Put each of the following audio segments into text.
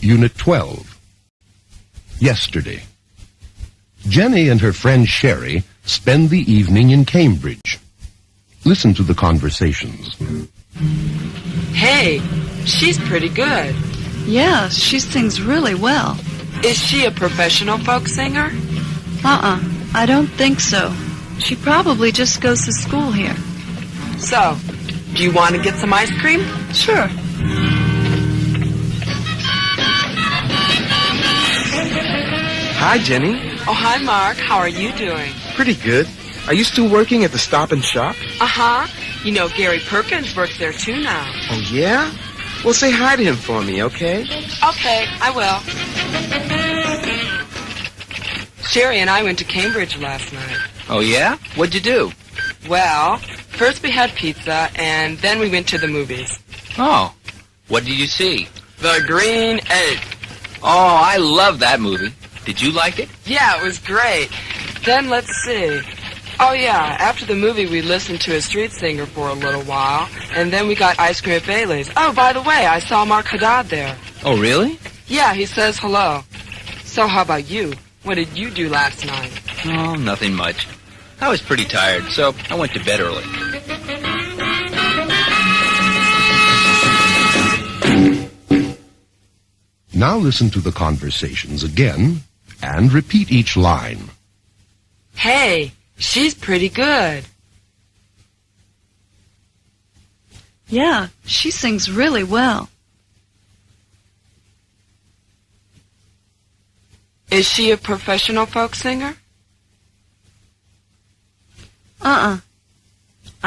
Unit 12. Yesterday. Jenny and her friend Sherry spend the evening in Cambridge. Listen to the conversations. Hey, she's pretty good. Yeah, she sings really well. Is she a professional folk singer? I don't think so. She probably just goes to school here. So, do you want to get some ice cream? Sure. Hi, Jenny. Oh, hi, Mark. How are you doing? Pretty good. Are you still working at the Stop and Shop? Uh-huh. You know, Gary Perkins works there too now. Oh, yeah? Well, say hi to him for me, okay? Okay, I will. Sherry and I went to Cambridge last night. Oh, yeah? What'd you do? Well, first we had pizza, and then we went to the movies. Oh, what did you see? The Green Ape. Oh, I love that movie. Did you like it? Yeah, it was great. Then let's see. Oh, yeah, after the movie we listened to a street singer for a little while, and then we got ice cream at Bailey's. Oh, by the way, I saw Mark Haddad there. Oh, really? Yeah, he says hello. So how about you? What did you do last night? Oh, nothing much. I was pretty tired, so I went to bed early. Now listen to the conversations again and repeat each line. Hey, she's pretty good. Yeah, she sings really well. Is she a professional folk singer? I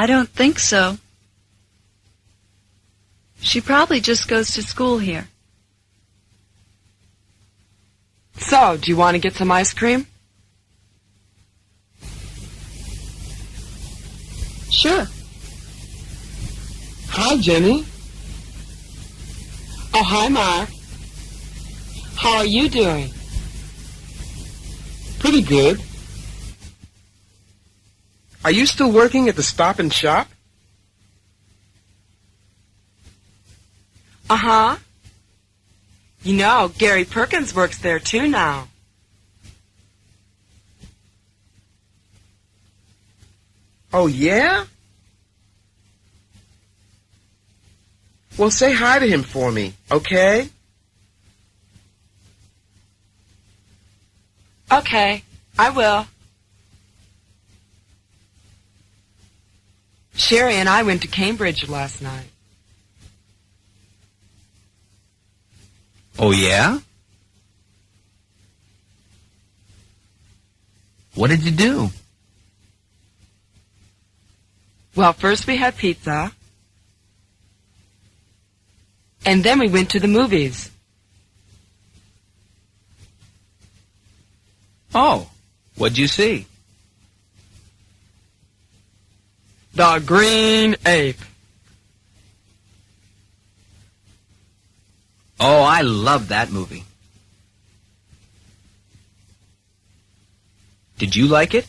don't think so. She probably just goes to school here. So, do you want to get some ice cream? Sure. Hi, Jenny. Oh, hi, Mark. How are you doing? Pretty good. Are you still working at the Stop and Shop? Uh-huh. You know, Gary Perkins works there too now. Oh, yeah? Well, say hi to him for me, okay? Okay, I will. Sherry and I went to Cambridge last night. Oh, yeah? What did you do? Well, first we had pizza, and then we went to the movies. Oh, what'd you see? The Green Ape. Oh, I love that movie. Did you like it?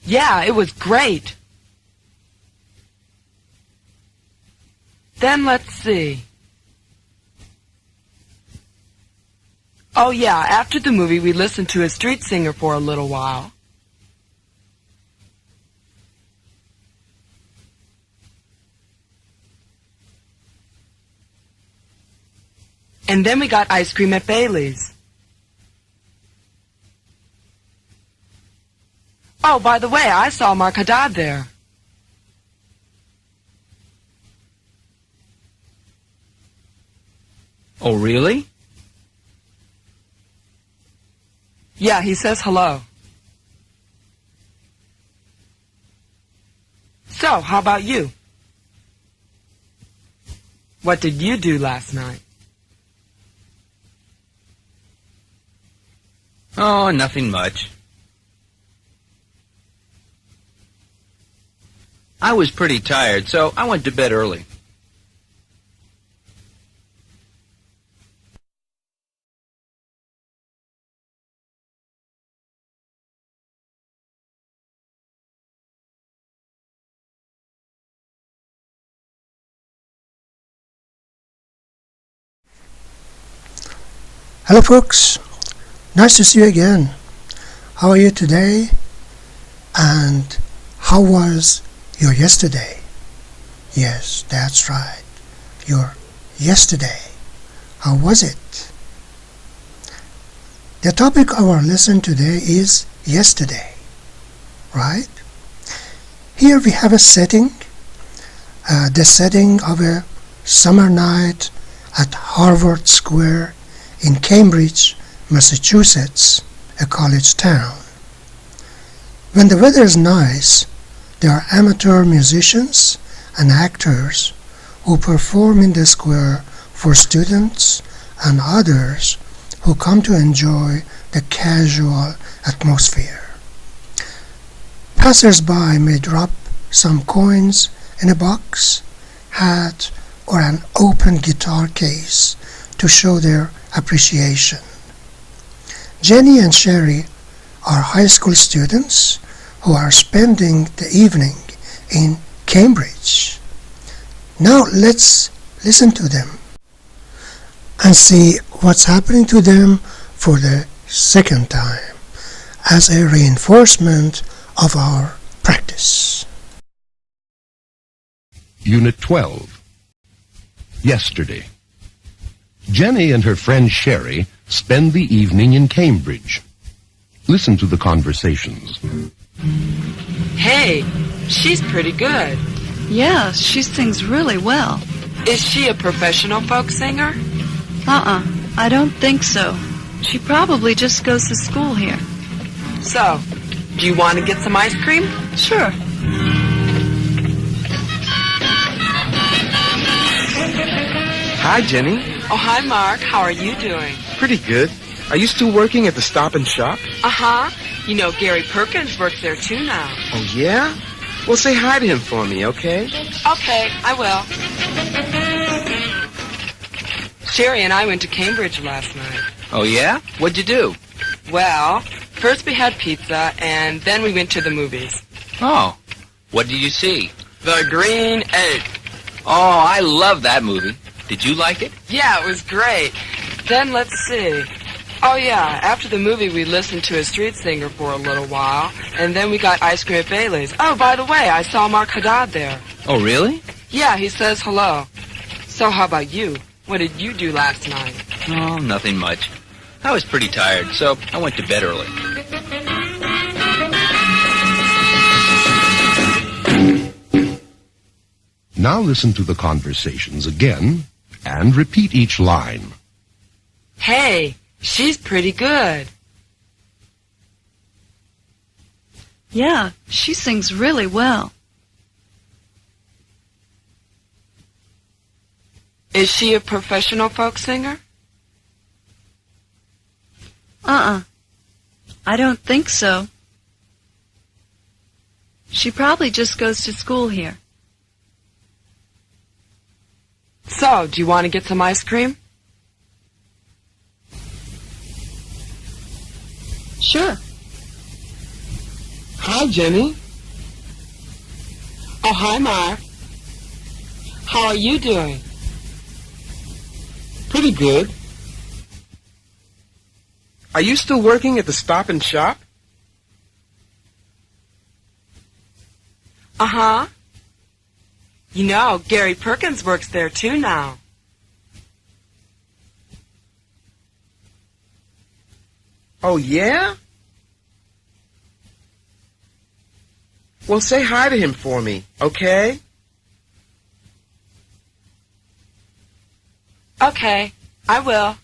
Yeah, it was great. Then let's see. Oh, yeah, after the movie we listened to a street singer for a little while. And then we got ice cream at Bailey's. Oh, by the way, I saw Mark Haddad there. Oh, really? Yeah, he says hello. So, how about you? What did you do last night? Oh, nothing much. I was pretty tired, so I went to bed early. Hello folks, nice to see you again. How are you today? And how was your yesterday? Yes, that's right. Your yesterday. How was it? The topic of our lesson today is yesterday, right? Here we have a setting, the setting of a summer night at Harvard Square in Cambridge, Massachusetts, a college town. When the weather is nice, there are amateur musicians and actors who perform in the square for students and others who come to enjoy the casual atmosphere. Passersby may drop some coins in a box, hat, or an open guitar case to show their appreciation. Jenny and Sherry are high school students who are spending the evening in Cambridge. Now let's listen to them and see what's happening to them for the second time as a reinforcement of our practice. Unit 12. Yesterday. Jenny and her friend Sherry spend the evening in Cambridge. Listen to the conversations. Hey, she's pretty good. Yeah, she sings really well. Is she a professional folk singer? I don't think so. She probably just goes to school here. So, do you want to get some ice cream? Sure. Hi, Jenny. Oh, hi, Mark. How are you doing? Pretty good. Are you still working at the Stop and Shop? Uh-huh. You know, Gary Perkins works there too now. Oh, yeah? Well, say hi to him for me, okay? Okay, I will. Sherry and I went to Cambridge last night. Oh, yeah? What'd you do? Well, first we had pizza, and then we went to the movies. Oh, what did you see? The Green Ape. Oh, I love that movie. Did you like it? Yeah, it was great. Then let's see. Oh, yeah, after the movie we listened to a street singer for a little while, and then we got ice cream at Bailey's. Oh, by the way, I saw Mark Haddad there. Oh, really? Yeah, he says hello. So how about you? What did you do last night? Oh, nothing much. I was pretty tired, so I went to bed early. Now listen to the conversations again and repeat each line. Hey, she's pretty good. Yeah, she sings really well. Is she a professional folk singer? I don't think so. She probably just goes to school here. So, do you want to get some ice cream? Sure. Hi, Jenny. Oh, hi, Mark. How are you doing? Pretty good. Are you still working at the Stop and Shop? Uh-huh. You know, Gary Perkins works there too now. Oh, yeah? Well, say hi to him for me, okay? Okay, I will.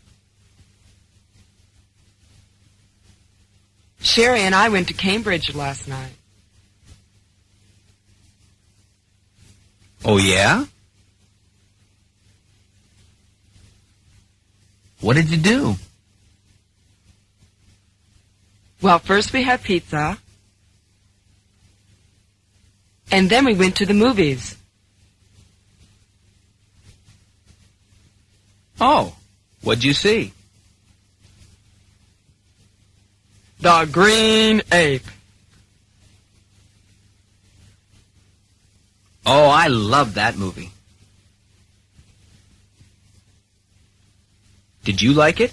Sherry and I went to Cambridge last night. Oh, yeah? What did you do? Well, first we had pizza, and then we went to the movies. Oh, what'd you see? The Green Ape. Oh, I love that movie. Did you like it?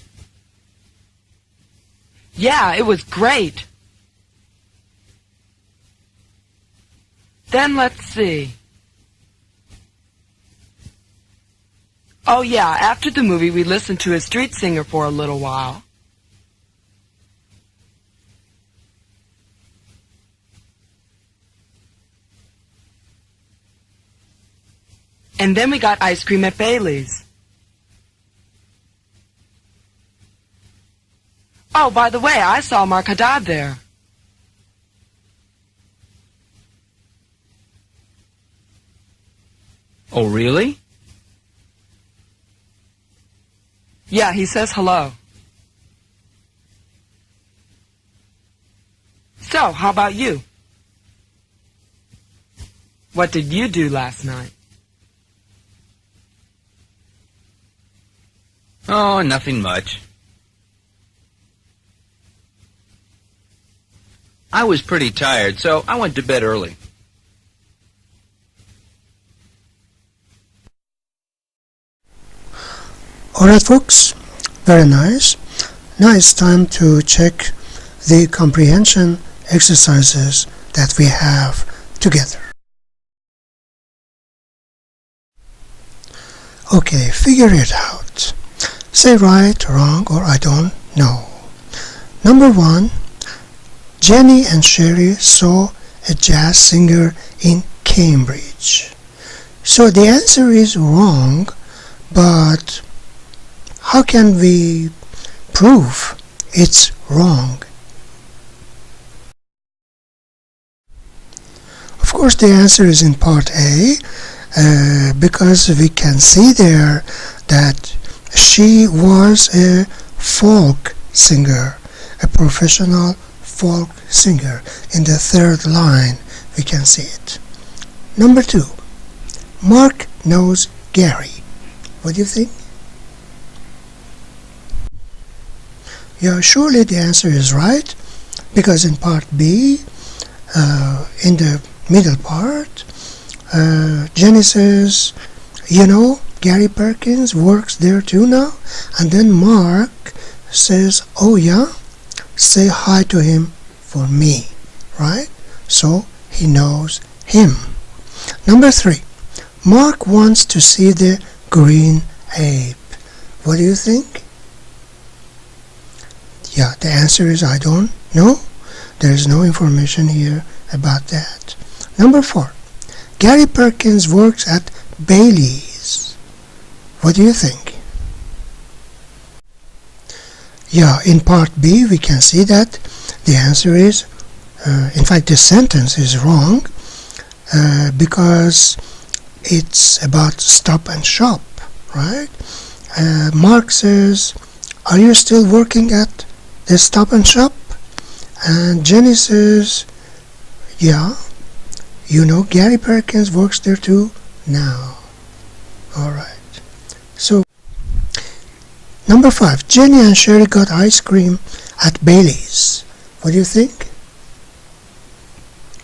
Yeah, it was great. Then let's see. Oh yeah, after the movie we listened to a street singer for a little while. And then we got ice cream at Bailey's. Oh, by the way, I saw Mark Haddad there. Oh, really? Yeah, he says hello. So, how about you? What did you do last night? Oh, nothing much. I was pretty tired, so I went to bed early. Alright folks, very nice. Now it's time to check the comprehension exercises that we have together. Okay, figure it out. Say right, wrong, or I don't know. Number 1, Jenny and Sherry saw a jazz singer in Cambridge. So the answer is wrong, but how can we prove it's wrong? Of course, the answer is in part A, because we can see there that she was a folk singer, a professional folk singer. In the third line, we can see it. Number 2, Mark knows Gary. What do you think? Yeah, surely the answer is right, because in part B, in the middle part, Jenny says, you know, Gary Perkins works there too now. And then Mark says, oh yeah, say hi to him for me, right? So he knows him. Number 3, Mark wants to see the green ape. What do you think? Yeah, the answer is I don't know. There is no information here about that. Number 4, Gary Perkins works at Bailey's. What do you think? Yeah, in part B we can see that the answer is, in fact the sentence is wrong, because it's about Stop and Shop, right? Mark says, are you still working at the Stop and Shop? And Jenny says, yeah, you know, Gary Perkins works there too now. Alright. So, number 5, Jenny and Sherry got ice cream at Bailey's. What do you think?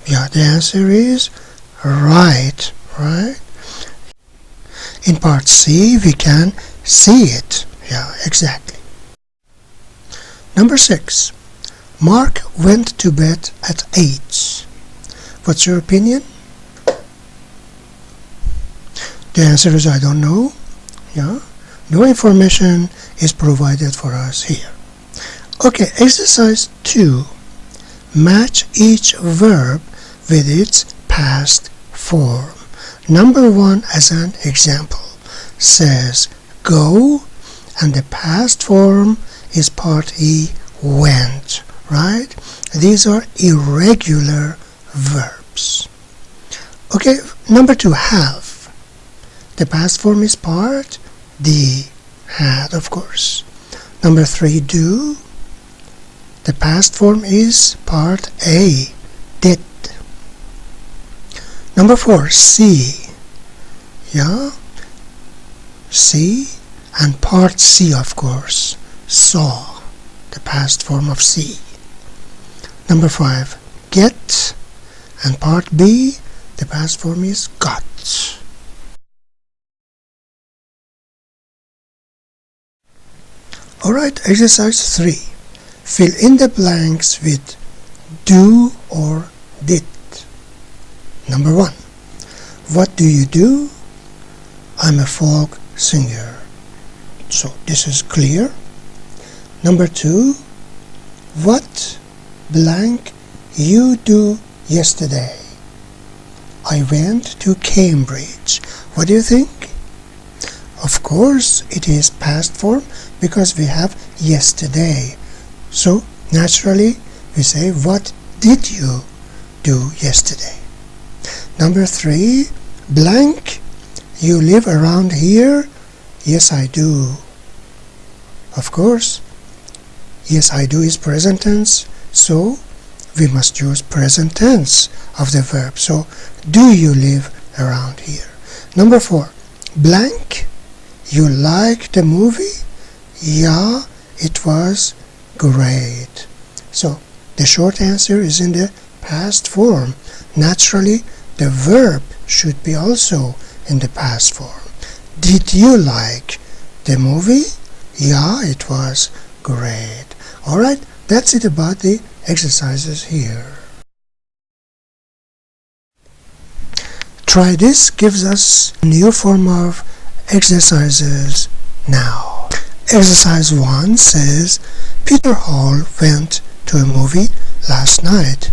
Yeah, the answer is right, right? In part C, we can see it. Yeah, exactly. Number 6, Mark went to bed at 8. What's your opinion? The answer is I don't know. Yeah, no information is provided for us here. Okay, exercise 2. Match each verb with its past form. Number 1, as an example, says go, and the past form is part E, went, right? These are irregular verbs. Okay, number 2, have. The past form is part D, had, of course. Number 3, do. The past form is part A, did. Number 4, see. Yeah, see, and part C, of course, saw, the past form of see. Number 5, get, and part B, the past form is got. Alright, exercise 3. fill in the blanks with do or did. Number 1. What do you do? I'm a folk singer. So this is clear. Number 2. What blank you do yesterday? I went to Cambridge. What do you think? Of course, it is past form because we have yesterday. So, naturally, we say, what did you do yesterday? Number 3, blank, you live around here? Yes, I do. Of course, yes, I do is present tense, so we must use present tense of the verb. So, do you live around here? Number 4, blank, you like the movie? Yeah, it was great. So, the short answer is in the past form. Naturally, the verb should be also in the past form. Did you like the movie? Yeah, it was great. Alright, that's it about the exercises here. Try this gives us a new form of exercises now. Exercise 1 says, Peter Hall went to a movie last night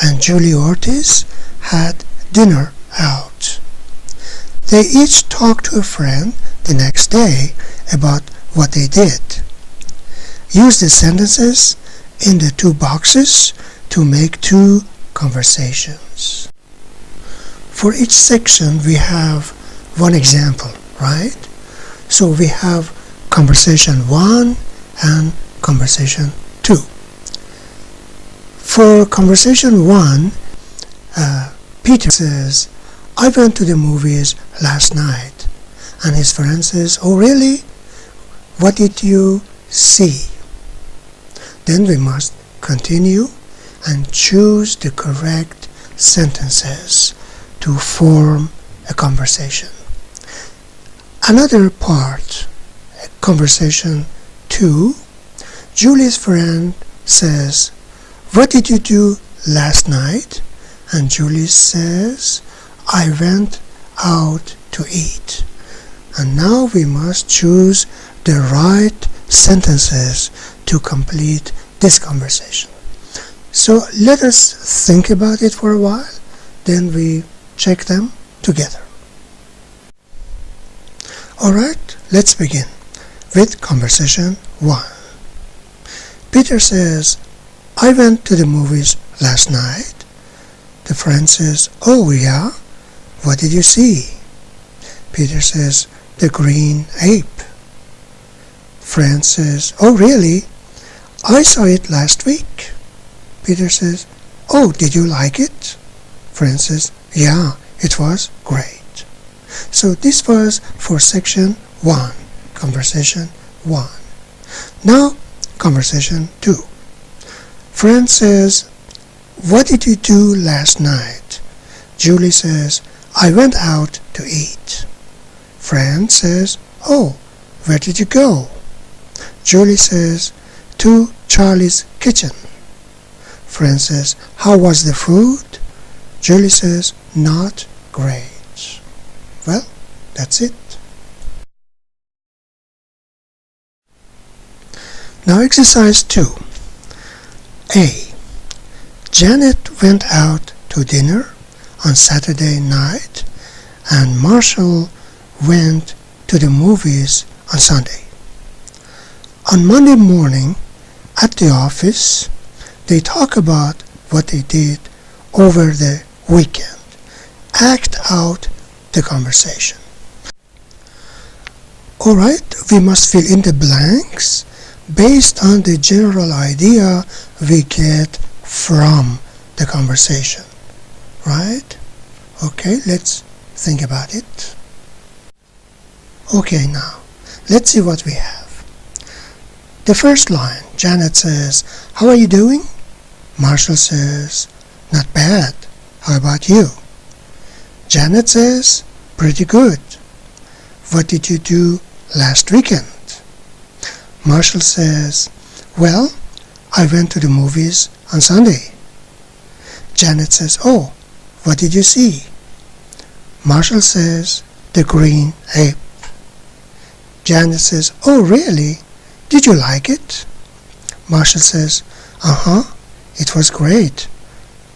and Julie Ortiz had dinner out. They each talked to a friend the next day about what they did. Use the sentences in the 2 boxes to make 2 conversations. For each section we have one example, right? So we have conversation 1 and conversation 2. For conversation 1, Peter says, I went to the movies last night. And his friend says, oh really? What did you see? Then we must continue and choose the correct sentences to form a conversation. Another part, conversation 2, Julie's friend says, what did you do last night? And Julie says, I went out to eat. And now we must choose the right sentences to complete this conversation. So let us think about it for a while, then we check them together. Alright, let's begin with conversation 1. Peter says, I went to the movies last night. The friend says, oh yeah, what did you see? Peter says, the green ape. Friend says, oh really? I saw it last week. Peter says, oh, did you like it? Friend says, yeah, it was great. So this was for section 1, conversation 1. Now, conversation 2. Friend says, what did you do last night? Julie says, I went out to eat. Friend says, oh, where did you go? Julie says, to Charlie's kitchen. Friend says, how was the food? Julie says, not great. Well, that's it. Now exercise 2. A. Janet went out to dinner on Saturday night and Marshall went to the movies on Sunday. On Monday morning at the office, they talk about what they did over the weekend. Act out the conversation. Alright, we must fill in the blanks based on the general idea we get from the conversation. Right? Okay, let's think about it. Okay, now, let's see what we have. The first line, Janet says, how are you doing? Marshall says, not bad. How about you? Janet says, pretty good. What did you do last weekend? Marshall says, well, I went to the movies on Sunday. Janet says, oh, what did you see? Marshall says, the green ape. Janet says, oh, really? Did you like it? Marshall says, uh-huh, it was great.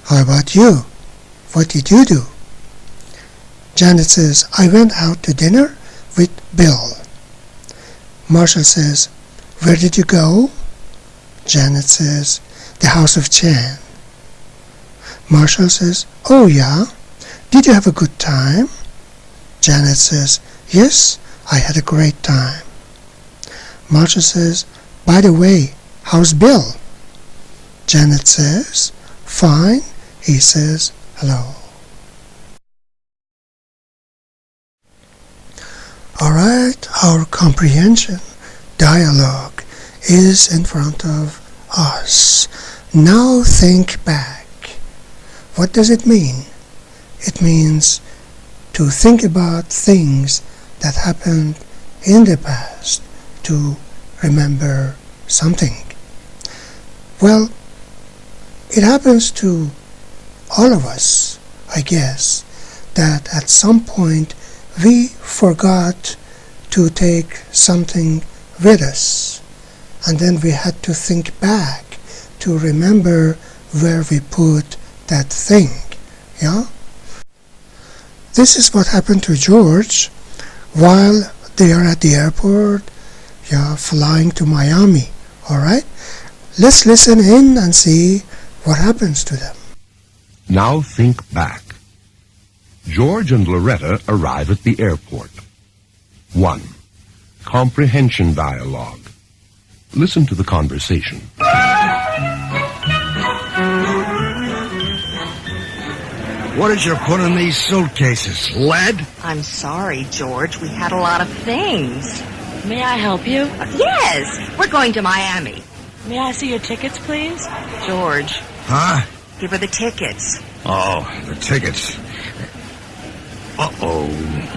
How about you? What did you do? Janet says, I went out to dinner with Bill. Marshall says, where did you go? Janet says, the house of Chan. Marshall says, oh yeah, did you have a good time? Janet says, yes, I had a great time. Marshall says, by the way, how's Bill? Janet says, fine. He says, hello. Alright, our comprehension dialogue is in front of us. Now think back. What does it mean? It means to think about things that happened in the past, to remember something. Well, it happens to all of us, I guess, that at some point we forgot to take something with us, and then we had to think back to remember where we put that thing. Yeah? This is what happened to George while they are at the airport, flying to Miami. Alright? Let's listen in and see what happens to them. Now think back. George and Loretta arrive at the airport. 1. Comprehension dialogue. Listen to the conversation. What did you put in these suitcases? Lead? I'm sorry, George. We had a lot of things. May I help you? Yes, we're going to Miami. May I see your tickets, please? George, Huh? give her the tickets. Oh, the tickets. Uh-oh.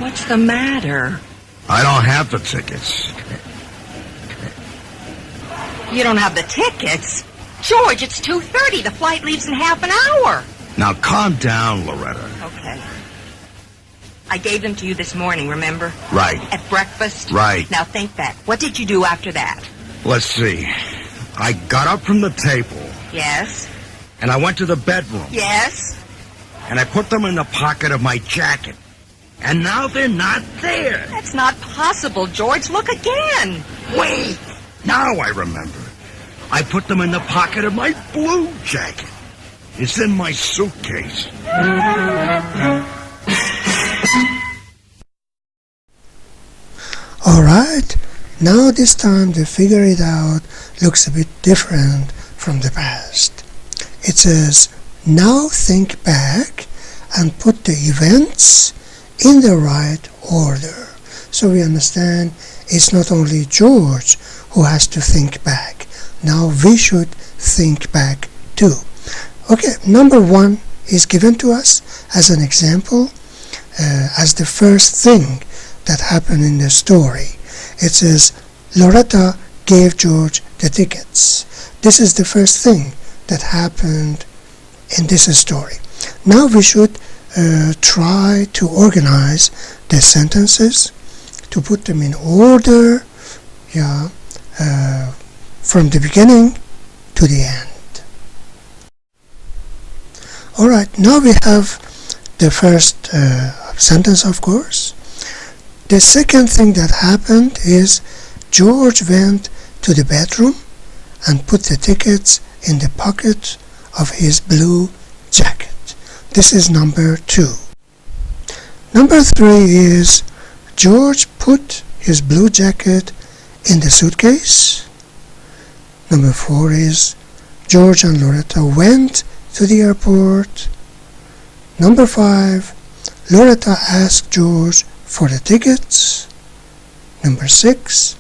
What's the matter? I don't have the tickets. You don't have the tickets? George, it's 2:30. The flight leaves in half an hour. Now calm down, Loretta. Okay. I gave them to you this morning, remember? Right. At breakfast? Right. Now think back. What did you do after that? Let's see. I got up from the table, Yes. and I went to the bedroom, Yes. and I put them in the pocket of my jacket. And now they're not there. That's not possible, George. Look again. Wait! Now I remember. I put them in the pocket of my blue jacket. It's in my suitcase. Alright, now this time the figure it out looks a bit different from the past. It says, now think back and put the events in the right order. So we understand it's not only George who has to think back. Now we should think back too. Okay, number 1 is given to us as an example, as the first thing that happened in the story. It says, Loretta gave George the tickets. This is the first thing that happened in this story. Now we should try to organize the sentences, to put them in order, from the beginning to the end. Alright, now we have the first sentence, of course. The second thing that happened is George went to the bedroom and put the tickets in the pocket of his blue jacket. This is number 2. Number 3 is George put his blue jacket in the suitcase. Number 4 is George and Loretta went to the airport. Number 5, Loretta asked George for the tickets. Number 6,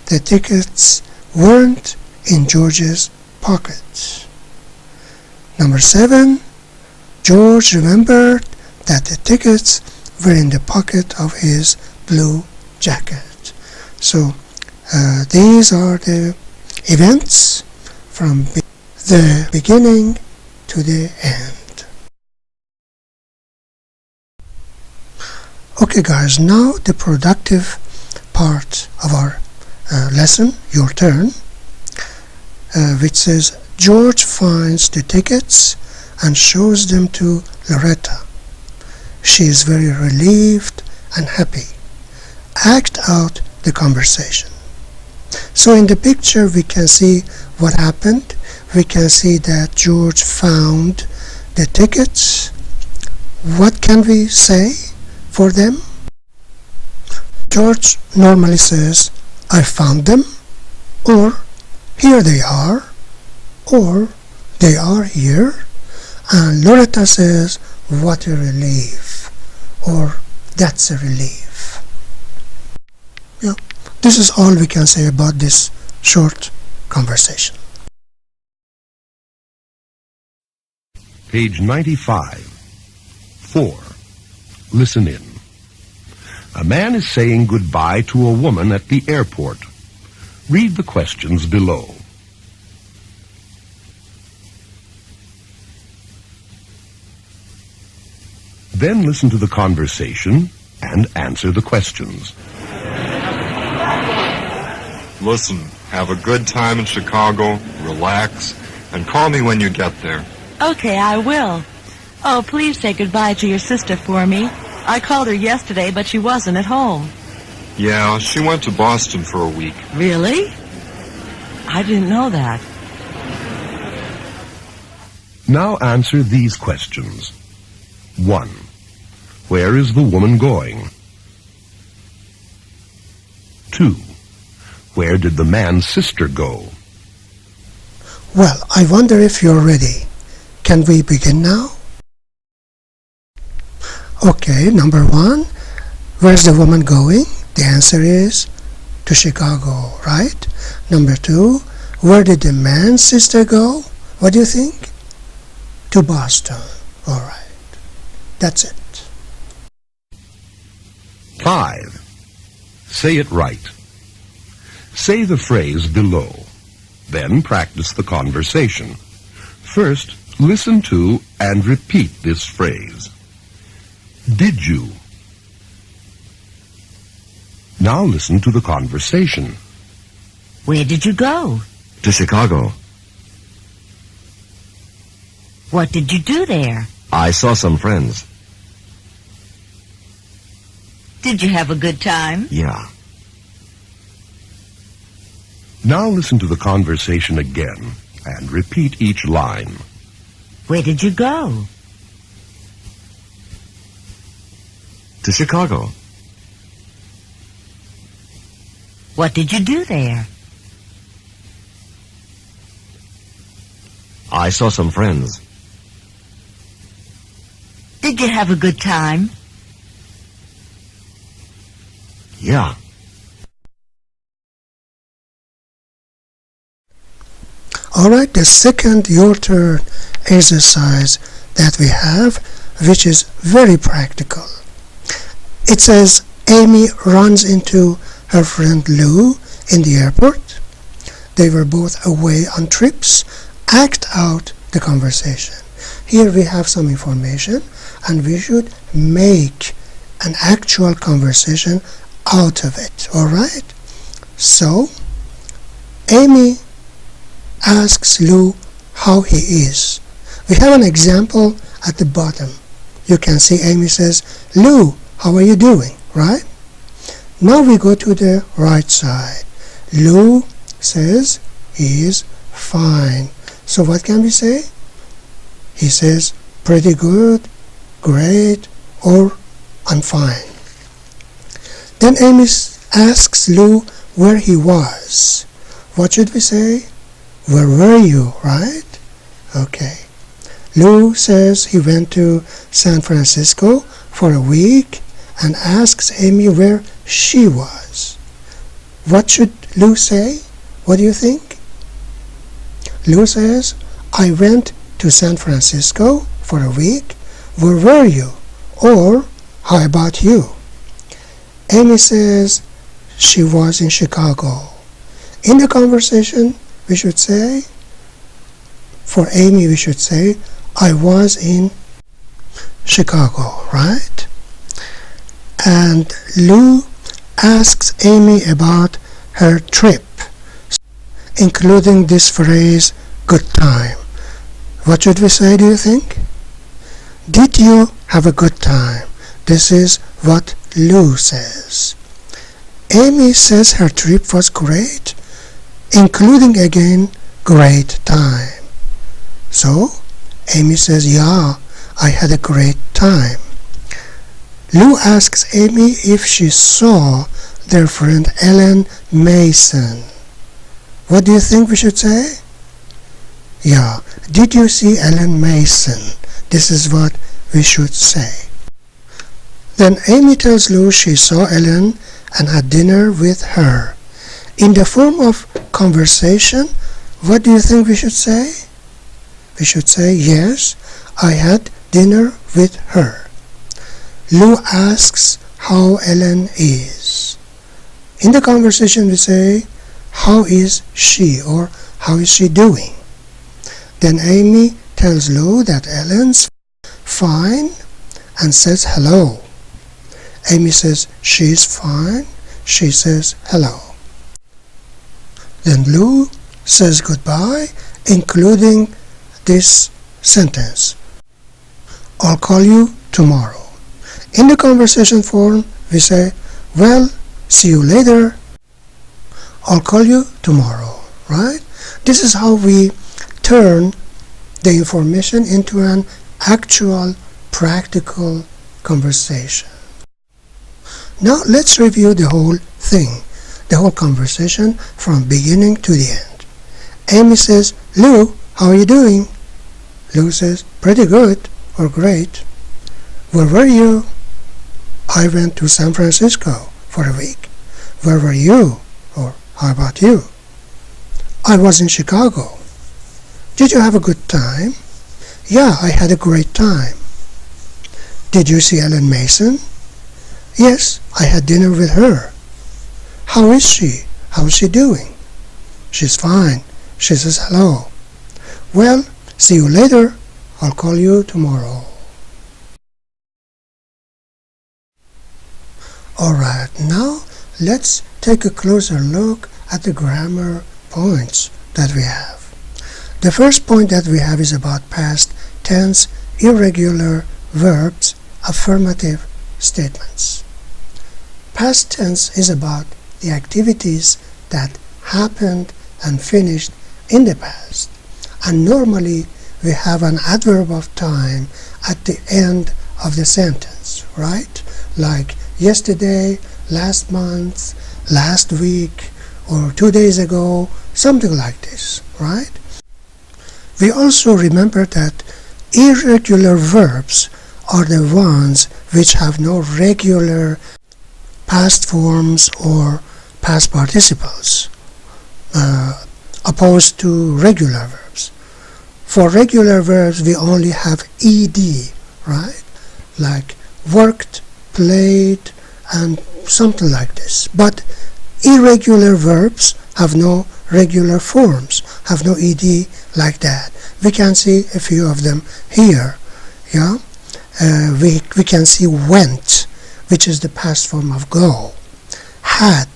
the tickets weren't in George's pocket. Number 7, George remembered that the tickets were in the pocket of his blue jacket. So these are the events from the beginning to the end. Okay guys, now the productive part of our lesson, your turn, which says George finds the tickets and shows them to Loretta. She is very relieved and happy. Act out the conversation. So in the picture we can see what happened. We can see that George found the tickets. What can we say for them? George normally says, I found them, or here they are, or they are here. And Loretta says, what a relief, or that's a relief. Yeah, this is all we can say about this short conversation. Page 95. 4. Listen in. A man is saying goodbye to a woman at the airport. Read the questions below. Then listen to the conversation and answer the questions. Listen, have a good time in Chicago, relax, and call me when you get there. Okay, I will. Oh, please say goodbye to your sister for me. I called her yesterday, but she wasn't at home. Yeah, she went to Boston for a week. Really? I didn't know that. Now answer these questions. 1. Where is the woman going? 2. Where did the man's sister go? Well, I wonder if you're ready. Can we begin now? Okay, number 1. Where's the woman going? The answer is to Chicago, right? Number 2. Where did the man's sister go? What do you think? To Boston. All right. That's it. 5. Say it right. Say the phrase below. Then practice the conversation. First, listen to and repeat this phrase. Did you? Now listen to the conversation. Where did you go? To Chicago. What did you do there? I saw some friends. Did you have a good time? Yeah. Now listen to the conversation again and repeat each line. Where did you go? To Chicago. What did you do there? I saw some friends. Did you have a good time? Yeah. All right, the second your turn exercise that we have, which is very practical. It says Amy runs into her friend Lou in the airport. They were both away on trips. Act out the conversation. Here we have some information and we should make an actual conversation out of it, all right? So, Amy asks Lou how he is. We have an example at the bottom. You can see Amy says, Lou, how are you doing, right? Now we go to the right side. Lou says he is fine. So what can we say? He says pretty good, great, or I'm fine. Then Amy asks Lou where he was. What should we say? Where were you, right? Okay. Lou says he went to San Francisco for a week and asks Amy where she was. What should Lou say? What do you think? Lou says, I went to San Francisco for a week. Where were you? Or, how about you? Amy says she was in Chicago. In the conversation, we should say, For Amy, we should say, I was in Chicago, right? And Lou asks Amy about her trip, including this phrase, good time. What should we say, do you think? Did you have a good time? This is what Lou says. Amy says her trip was great, including again, great time. So, Amy says, yeah, I had a great time. Lou asks Amy if she saw their friend Ellen Mason. What do you think we should say? Yeah, did you see Ellen Mason? This is what we should say. Then Amy tells Lou she saw Ellen and had dinner with her. In the form of conversation, what do you think we should say? We should say, yes, I had dinner with her. Lou asks how Ellen is. In the conversation we say, how is she, or how is she doing? Then Amy tells Lou that Ellen's fine and says hello. Amy says she's fine. She says hello. Then Lou says goodbye, including this sentence, I'll call you tomorrow. In the conversation form, we say, well, see you later. I'll call you tomorrow, right? This is how we turn the information into an actual, practical conversation. Now let's review the whole thing, the whole conversation from beginning to the end. Amy says, Lou, how are you doing? Lou says, pretty good or great. Where were you? I went to San Francisco for a week. Where were you? Or how about you? I was in Chicago. Did you have a good time? Yeah, I had a great time. Did you see Ellen Mason? Yes, I had dinner with her. How is she? How is she doing? She's fine. She says hello. Well, see you later. I'll call you tomorrow. Alright, now let's take a closer look at the grammar points that we have. The first point that we have is about past tense irregular verbs, affirmative statements. Past tense is about the activities that happened and finished in the past. And normally we have an adverb of time at the end of the sentence, right? Like yesterday, last month, last week, or 2 days ago, something like this, right? We also remember that irregular verbs are the ones which have no regular past forms or past participles, opposed to regular verbs. For regular verbs, we only have ed, right? Like worked, played, and something like this. But irregular verbs have no regular forms, have no ed like that. We can see a few of them here. Yeah, we can see went, which is the past form of go, had,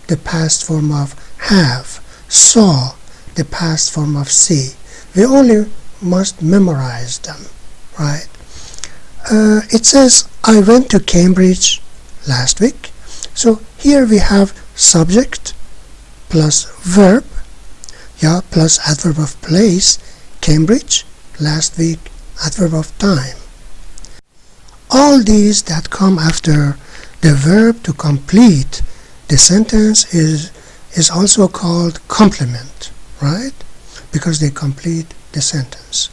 the past form of have, saw, the past form of see. We only must memorize them, right? It says, I went to Cambridge last week. So here we have subject plus verb, yeah, plus adverb of place, Cambridge, last week, adverb of time. All these that come after the verb to complete the sentence is also called complement, right? Because they complete the sentence.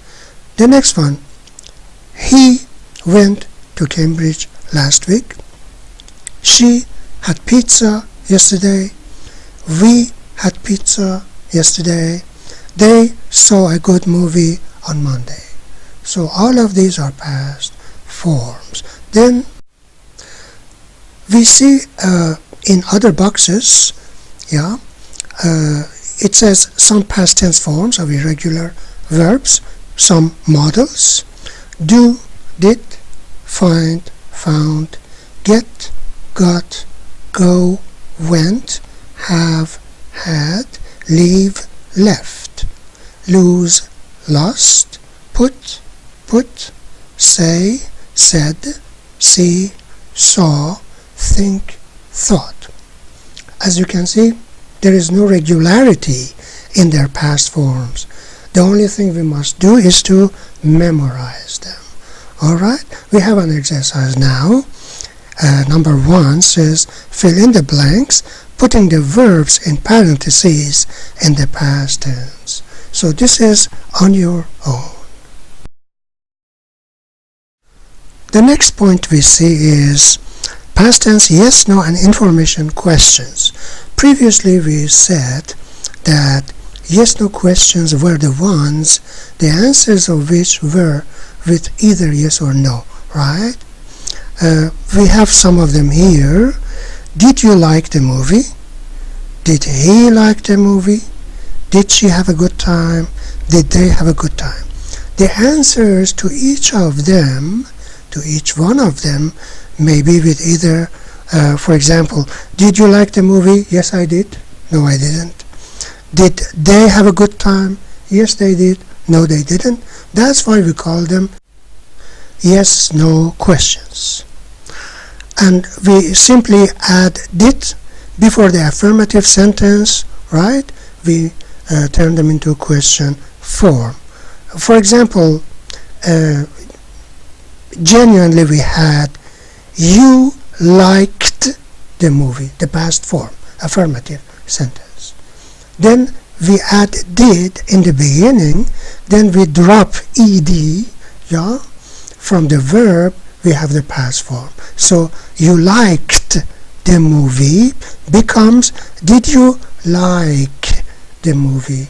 The next one, he went to Cambridge last week. She had pizza yesterday. We had pizza yesterday. They saw a good movie on Monday. So all of these are past forms. Then we see in other boxes, yeah, it says some past tense forms of irregular verbs, some models: do, did, find, found, get, got, go, went, have, had, leave, left, lose, lost, put, say, said, see, saw, think, thought. As you can see, there is no regularity in their past forms. The only thing we must do is to memorize them. Alright, we have an exercise now. Number 1 says, fill in the blanks, putting the verbs in parentheses in the past tense. So this is on your own. The next point we see is past tense yes, no, and information questions. Previously we said that yes, no questions were the ones, the answers of which were with either yes or no, right? We have some of them here. Did you like the movie? Did he like the movie? Did she have a good time? Did they have a good time? The answers to each of them, to each one of them, may be with either, for example, did you like the movie? Yes, I did. No, I didn't. Did they have a good time? Yes, they did. No, they didn't. That's why we call them yes, no questions. And we simply add did before the affirmative sentence, right? We turn them into question form. For example, genuinely we had you liked the movie, the past form, affirmative sentence. Then we add did in the beginning, then we drop ed, yeah? From the verb we have the past form. So you liked the movie becomes did you like the movie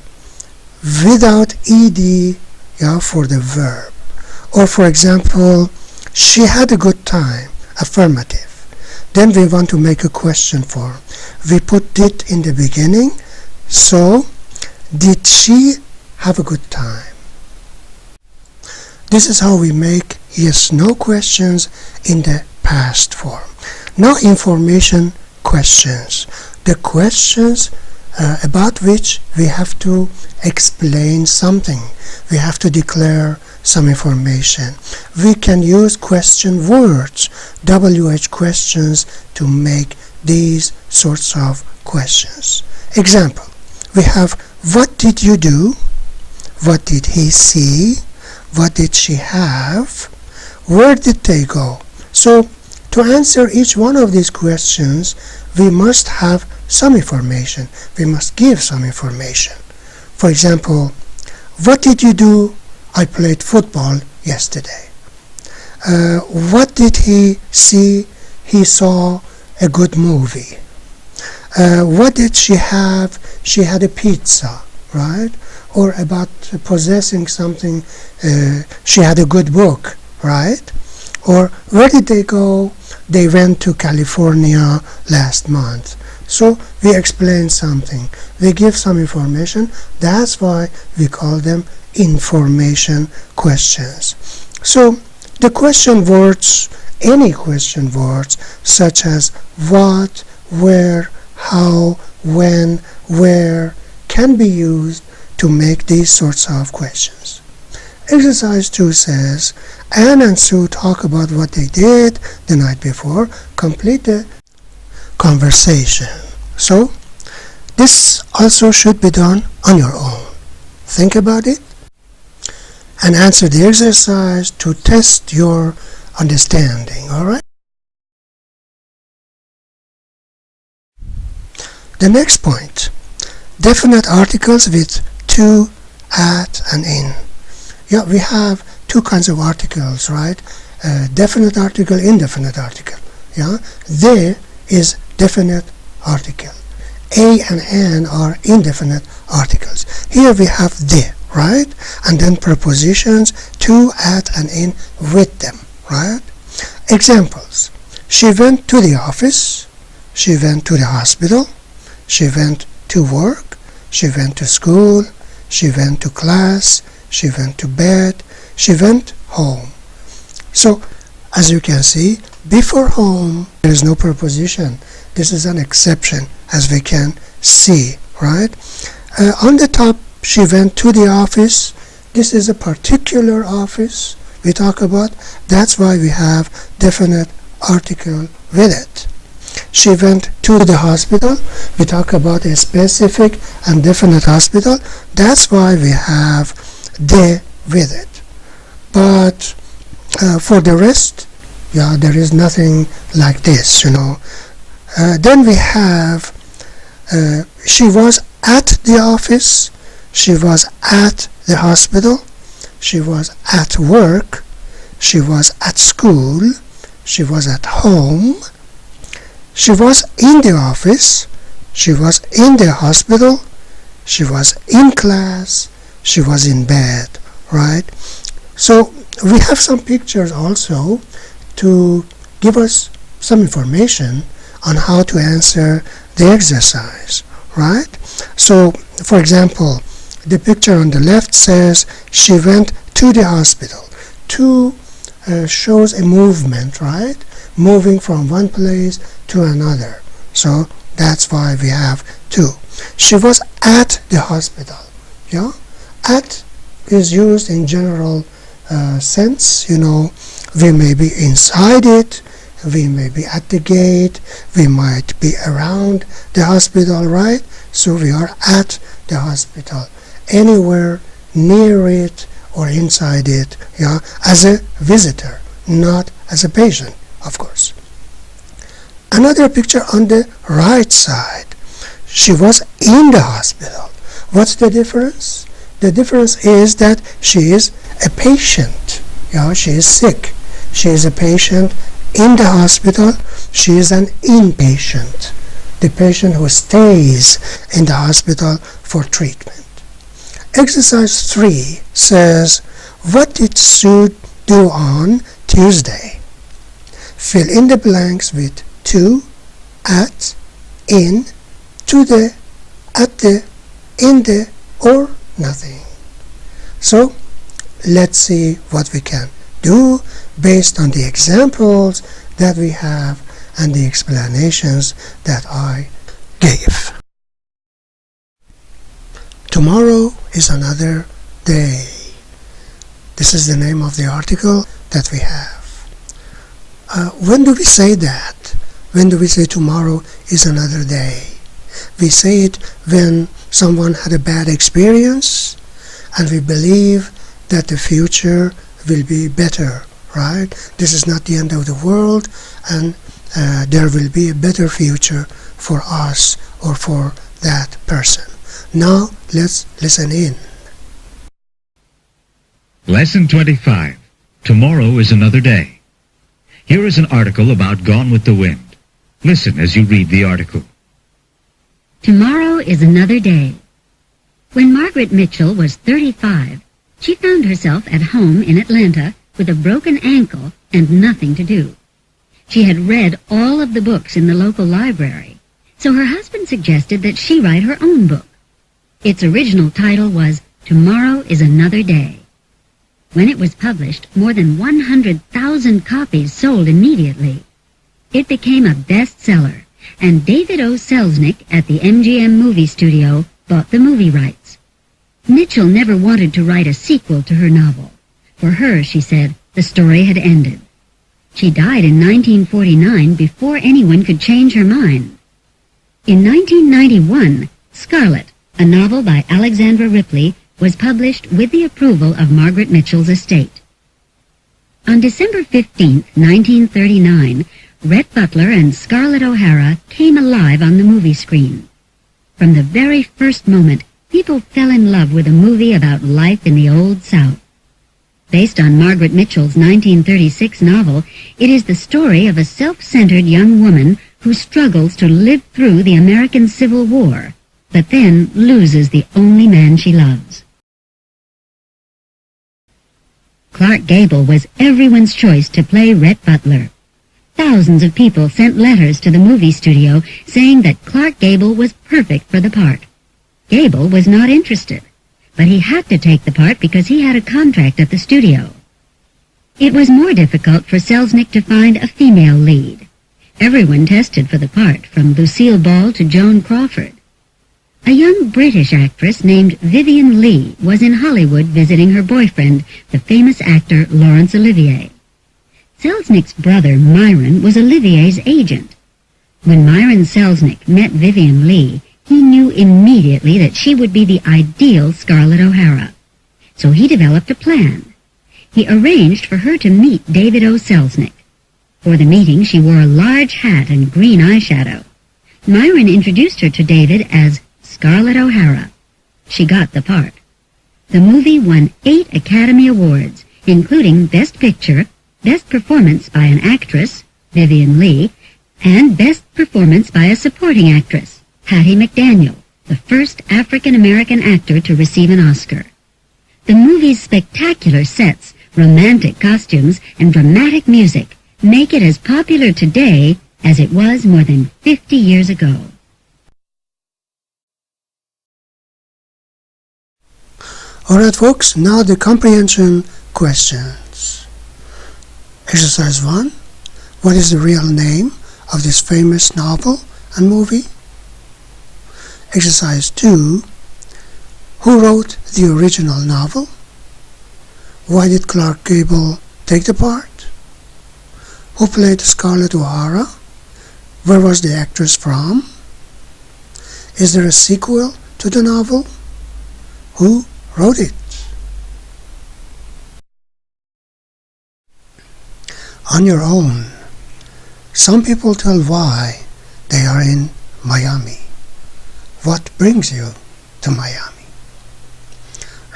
without ed, yeah, for the verb. Or for example, she had a good time, affirmative. Then we want to make a question form. We put did in the beginning. So did she have a good time? This is how we make yes, no questions in the past form. Now information questions. The questions about which we have to explain something. We have to declare some information. We can use question words, WH questions, to make these sorts of questions. Example, we have what did you do? What did he see? What did she have? Where did they go? So to answer each one of these questions, we must have some information. We must give some information. For example, what did you do? I played football yesterday. What did he see? He saw a good movie. What did she have? She had a pizza, right? Or about possessing something, she had a good book, right? Or where did they go? They went to California last month. So we explain something. We give some information. That's why we call them information questions. So the question words, any question words such as what, where, how, when, where, can be used to make these sorts of questions. Exercise 2 says, Anne and Sue talk about what they did the night before. Complete the conversation. So, this also should be done on your own. Think about it and answer the exercise to test your understanding, alright? The next point, definite articles with to, at, and in. Yeah, we have two kinds of articles, right? Definite article, indefinite article. Yeah, they is definite article. A and an are indefinite articles. Here we have the, right? And then prepositions to, at, and in with them, right? Examples. She went to the office. She went to the hospital. She went to work. She went to school. She went to class. she went to bed, she went home. So, as you can see, before home, there is no preposition. This is an exception, as we can see, right? On the top, she went to the office. This is a particular office we talk about. That's why we have definite article with it. She went to the hospital. We talk about a specific and definite hospital. That's why we have the with it. But for the rest, yeah, there is nothing like this, you know. Then we have she was at the office, she was at the hospital, she was at work, she was at school, she was at home, she was in the office, she was in the hospital, she was in class, she was in bed, right? So we have some pictures also to give us some information on how to answer the exercise, right? So, for example, the picture on the left says she went to the hospital. To shows a movement, right? Moving from one place to another. So that's why we have to. She was at the hospital. Yeah? At is used in general sense. You know, we may be inside it, we may be at the gate, we might be around the hospital, right? So we are at the hospital, anywhere near it or inside it, yeah, as a visitor, not as a patient, of course. Another picture on the right side. She was in the hospital. What's the difference? The difference is that she is a patient. Yeah, she is sick. She is a patient in the hospital. She is an inpatient, the patient who stays in the hospital for treatment. Exercise 3 says, what did Sue do on Tuesday? Fill in the blanks with to, at, in, to the, at the, in the, or nothing. So let's see what we can do based on the examples that we have and the explanations that I gave. Tomorrow is another day. This is the name of the article that we have. When do we say that? When do we say tomorrow is another day? We say it when someone had a bad experience and we believe that the future will be better, right? This is not the end of the world, and there will be a better future for us or for that person. Now let's listen in. Lesson 25. Tomorrow is another day. Here is an article about Gone with the Wind. Listen as you read the article. Tomorrow is another day. When Margaret Mitchell was 35, she found herself at home in Atlanta with a broken ankle and nothing to do. She had read all of the books in the local library, so her husband suggested that she write her own book. Its original title was Tomorrow is Another Day. When it was published, more than 100,000 copies sold immediately. It became a bestseller, and David O. Selznick at the MGM movie studio bought the movie rights. Mitchell never wanted to write a sequel to her novel. For her, she said, the story had ended. She died in 1949 before anyone could change her mind. In 1991, Scarlet, a novel by Alexandra Ripley, was published with the approval of Margaret Mitchell's estate. On December 15, 1939, Rhett Butler and Scarlett O'Hara came alive on the movie screen. From the very first moment, people fell in love with a movie about life in the Old South. Based on Margaret Mitchell's 1936 novel, it is the story of a self-centered young woman who struggles to live through the American Civil War, but then loses the only man she loves. Clark Gable was everyone's choice to play Rhett Butler. Thousands of people sent letters to the movie studio saying that Clark Gable was perfect for the part. Gable was not interested. but he had to take the part because he had a contract at the studio. It was more difficult for Selznick to find a female lead. Everyone tested for the part, from Lucille Ball to Joan Crawford. A young British actress named Vivien Leigh was in Hollywood visiting her boyfriend, the famous actor Laurence Olivier. Selznick's brother, Myron, was Olivier's agent. When Myron Selznick met Vivien Leigh, he knew immediately that she would be the ideal Scarlett O'Hara. So he developed a plan. He arranged for her to meet David O. Selznick. For the meeting, she wore a large hat and green eyeshadow. Myron introduced her to David as Scarlett O'Hara. She got the part. The movie won 8 Academy Awards, including Best Picture, Best Performance by an Actress, Vivien Leigh, and Best Performance by a Supporting Actress, Hattie McDaniel, the first African-American actor to receive an Oscar. The movie's spectacular sets, romantic costumes, and dramatic music make it as popular today as it was more than 50 years ago. Alright folks, now the comprehension questions. Exercise 1. What is the real name of this famous novel and movie? Exercise 2. Who wrote the original novel? Why did Clark Gable take the part? Who played Scarlett O'Hara? Where was the actress from? Is there a sequel to the novel? Who wrote it? On your own. Some people tell why they are in Miami. What brings you to Miami?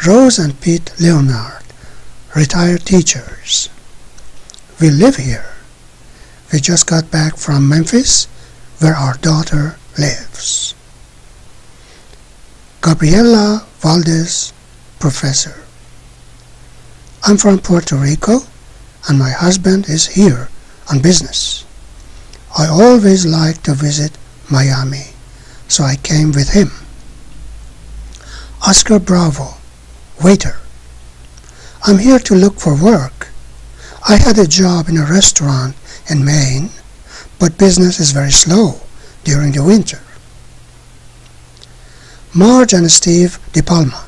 Rose and Pete Leonard, retired teachers. We live here. We just got back from Memphis, where our daughter lives. Gabriela Valdez, professor. I'm from Puerto Rico, and my husband is here on business. I always like to visit Miami, so I came with him. Oscar Bravo, waiter. I'm here to look for work. I had a job in a restaurant in Maine, but business is very slow during the winter. Marge and Steve DePalma,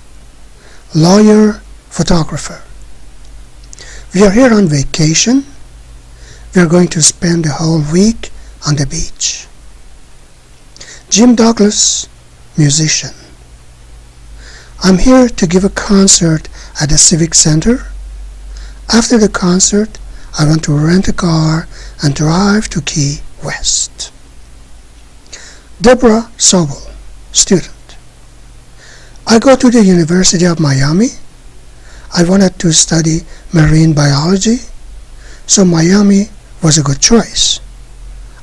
lawyer, photographer. We are here on vacation. We are going to spend the whole week on the beach. Jim Douglas, musician. I'm here to give a concert at the Civic Center. After the concert, I want to rent a car and drive to Key West. Deborah Sobel, student. I go to the University of Miami. I wanted to study marine biology, so Miami was a good choice.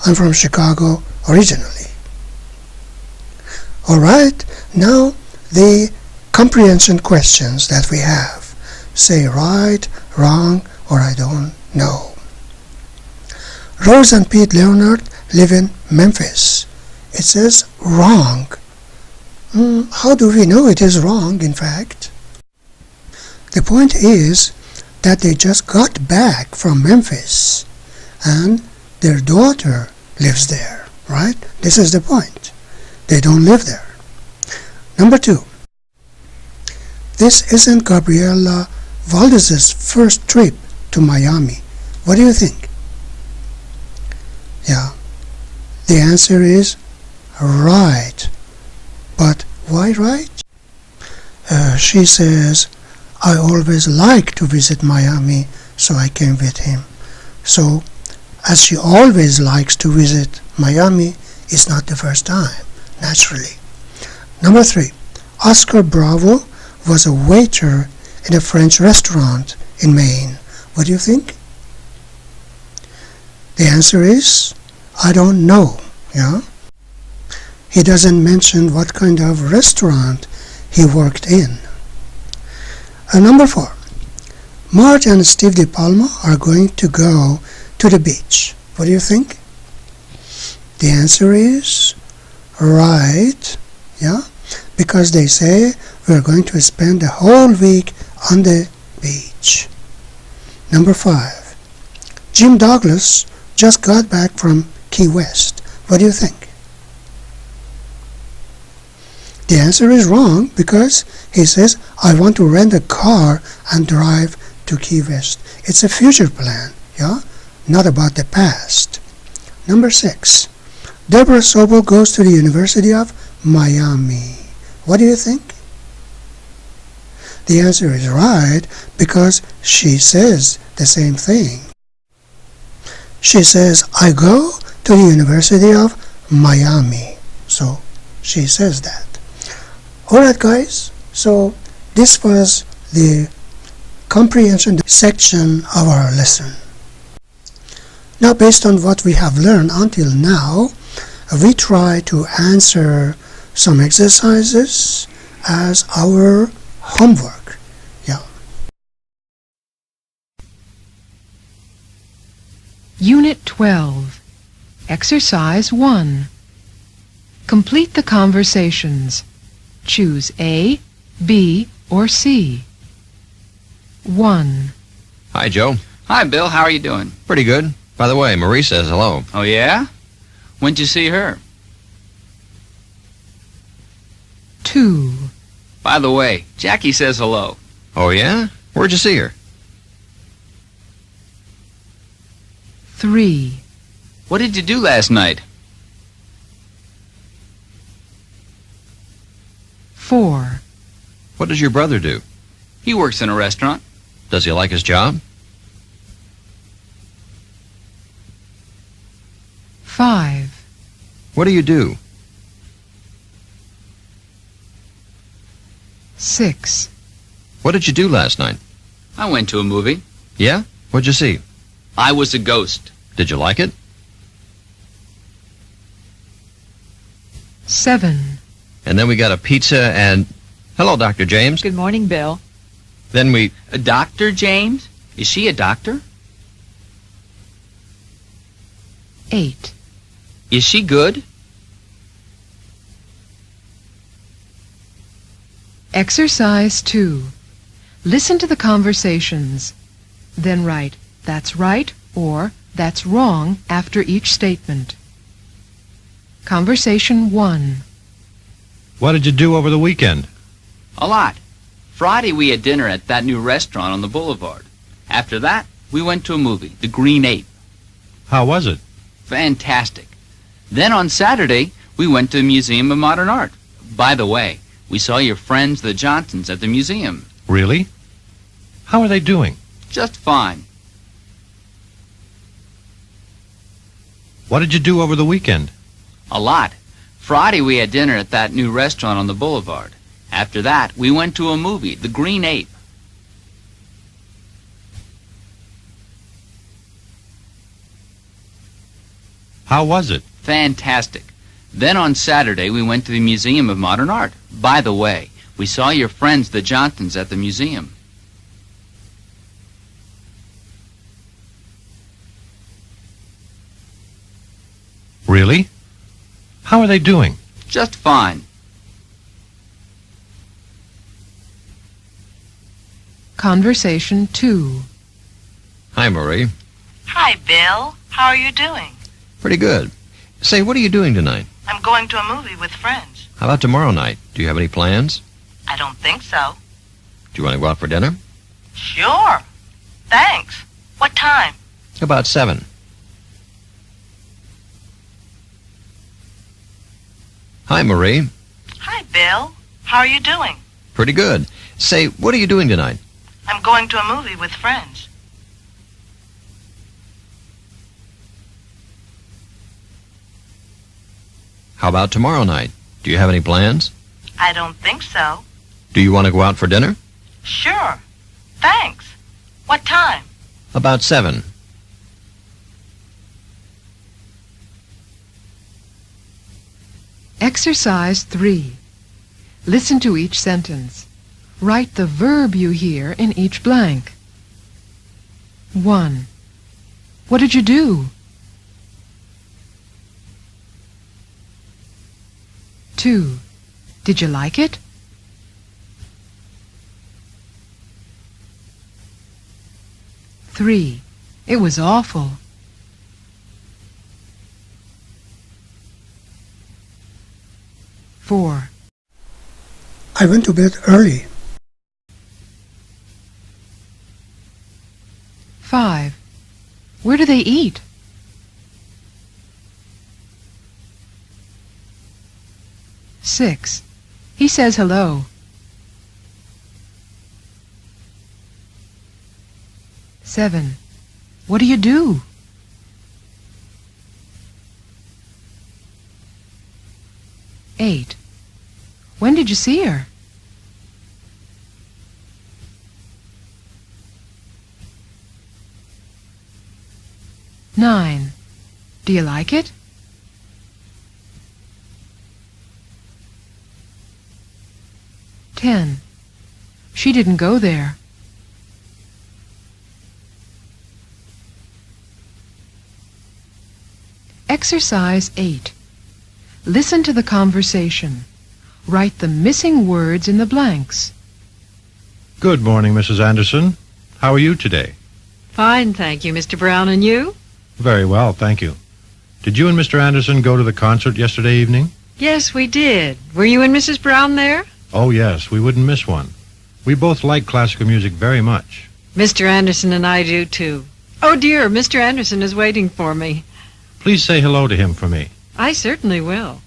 I'm from Chicago originally. Alright, now the comprehension questions that we have. Say right, wrong, or I don't know. Rose and Pete Leonard live in Memphis. It says wrong. How do we know it is wrong, in fact? The point is that they just got back from Memphis and their daughter lives there, right? This is the point. They don't live there. Number 2. This isn't Gabriela Valdez's first trip to Miami. What do you think? Yeah, the answer is right. But why right? She says, I always like to visit Miami, so I came with him. So, as she always likes to visit Miami, it's not the first time, naturally. Number 3. Oscar Bravo was a waiter in a French restaurant in Maine. What do you think? The answer is, I don't know. Yeah? He doesn't mention what kind of restaurant he worked in. Number 4. Marge and Steve DePalma are going to go to the beach. What do you think? The answer is right. Yeah? Because they say we're going to spend the whole week on the beach. Number 5. Jim Douglas just got back from Key West. What do you think? The answer is wrong because he says, I want to rent a car and drive to Key West. It's a future plan, yeah? Not about the past. Number 6. Deborah Sobel goes to the University of Miami. What do you think? The answer is right because she says the same thing. She says, I go to the University of Miami. So she says that. Alright guys, so this was the comprehension section of our lesson. Now based on what we have learned until now, we try to answer some exercises as our homework. Yeah. Unit 12. Exercise 1. Complete the conversations. Choose A, B, or C. 1. Hi, Joe. Hi, Bill. How are you doing? Pretty good. By the way, Marie says hello. Oh, yeah? When'd you see her? 2. By the way, Jackie says hello. Oh, yeah? Where'd you see her? 3. What did you do last night? 4. What does your brother do? He works in a restaurant. Does he like his job? 5. What do you do? 6. What did you do last night? I went to a movie. Yeah? What'd you see? I was a ghost. Did you like it? 7. And then we got a pizza and... Hello, Dr. James. Good morning, Bill. Then we... Dr. James? Is she a doctor? 8. Is she good? Exercise 2. Listen to the conversations. Then write, that's right or that's wrong after each statement. Conversation 1. What did you do over the weekend? A lot. Friday we had dinner at that new restaurant on the boulevard. After that, we went to a movie, The Green Ape. How was it? Fantastic. Then on Saturday, we went to the Museum of Modern Art. By the way, we saw your friends, the Johnsons, at the museum. Really? How are they doing? Just fine. What did you do over the weekend? A lot. Friday we had dinner at that new restaurant on the boulevard. After that, we went to a movie, The Green Ape. How was it? Fantastic. Then on Saturday, we went to the Museum of Modern Art. By the way, we saw your friends, the Johnsons, at the museum. Really? How are they doing? Just fine. Conversation 2. Hi, Marie. Hi, Bill. How are you doing? Pretty good. Say, what are you doing tonight? I'm going to a movie with friends. How about tomorrow night? Do you have any plans? I don't think so. Do you want to go out for dinner? Sure. Thanks. What time? About 7. Hi, Marie. Hi, Bill. How are you doing? Pretty good. Say, what are you doing tonight? I'm going to a movie with friends. How about tomorrow night? Do you have any plans? I don't think so. Do you want to go out for dinner? Sure. Thanks. What time? About 7. Exercise 3. Listen to each sentence. Write the verb you hear in each blank. 1. What did you do? 2. Did you like it? 3. It was awful. 4. I went to bed early. 5. Where do they eat? 6. He says hello. 7. What do you do? 8. When did you see her? 9. Do you like it? 10. She didn't go there. Exercise 8. Listen to the conversation. Write the missing words in the blanks. Good morning, Mrs. Anderson. How are you today? Fine, thank you, Mr. Brown. And you? Very well, thank you. Did you and Mr. Anderson go to the concert yesterday evening? Yes, we did. Were you and Mrs. Brown there? Oh, yes, we wouldn't miss one. We both like classical music very much. Mr. Anderson and I do, too. Oh, dear, Mr. Anderson is waiting for me. Please say hello to him for me. I certainly will.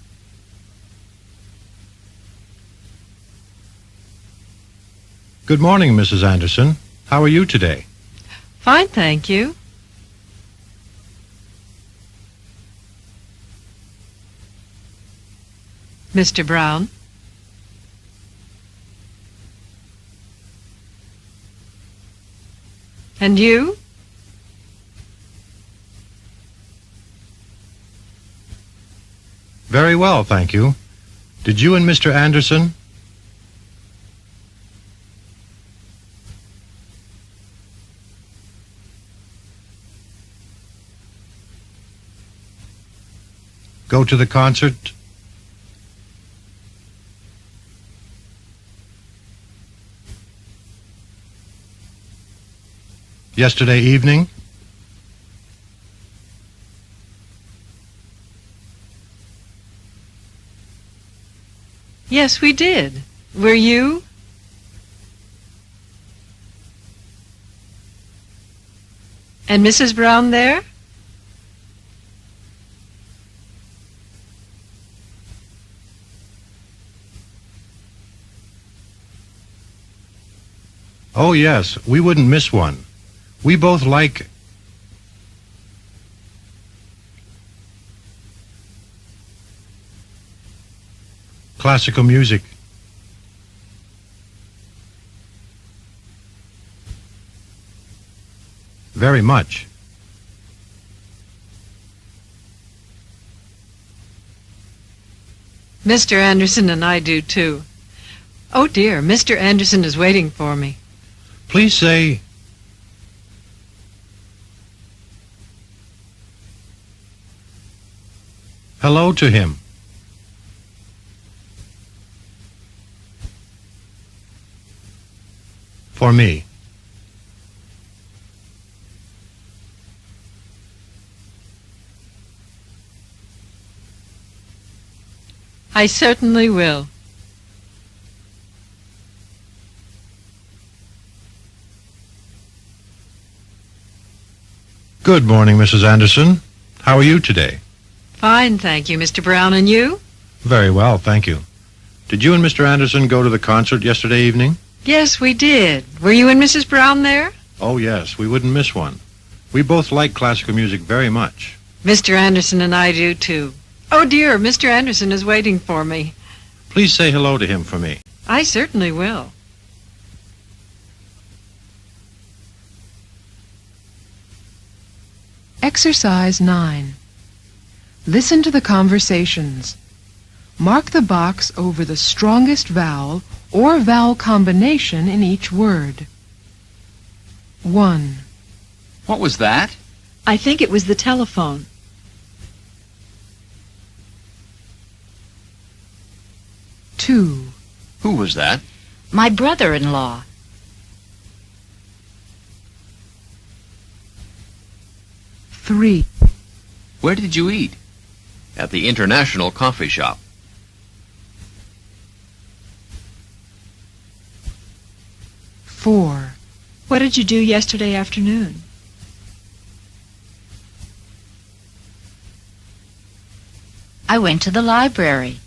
Good morning, Mrs. Anderson. How are you today? Fine, thank you. Mr. Brown? And you? Very well, thank you. Did you and Mr. Anderson? Go to the concert? Yesterday evening? Yes, we did. Were you? And Mrs. Brown there? Oh, yes, we wouldn't miss one. We both like... classical music. Very much. Mr. Anderson and I do, too. Oh, dear, Mr. Anderson is waiting for me. Please say... hello to him. For me. I certainly will. Good morning, Mrs. Anderson. How are you today? Fine, thank you, Mr. Brown. And you? Very well, thank you. Did you and Mr. Anderson go to the concert yesterday evening? Yes, we did. Were you and Mrs. Brown there? Oh, yes, we wouldn't miss one. We both like classical music very much. Mr. Anderson and I do, too. Oh, dear, Mr. Anderson is waiting for me. Please say hello to him for me. I certainly will. Exercise 9. Listen to the conversations. Mark the box over the strongest vowel or vowel combination in each word. 1. What was that? I think it was the telephone. 2. Who was that? My brother-in-law. 3. Where did you eat? At the International Coffee Shop. 4. What did you do yesterday afternoon? I went to the library.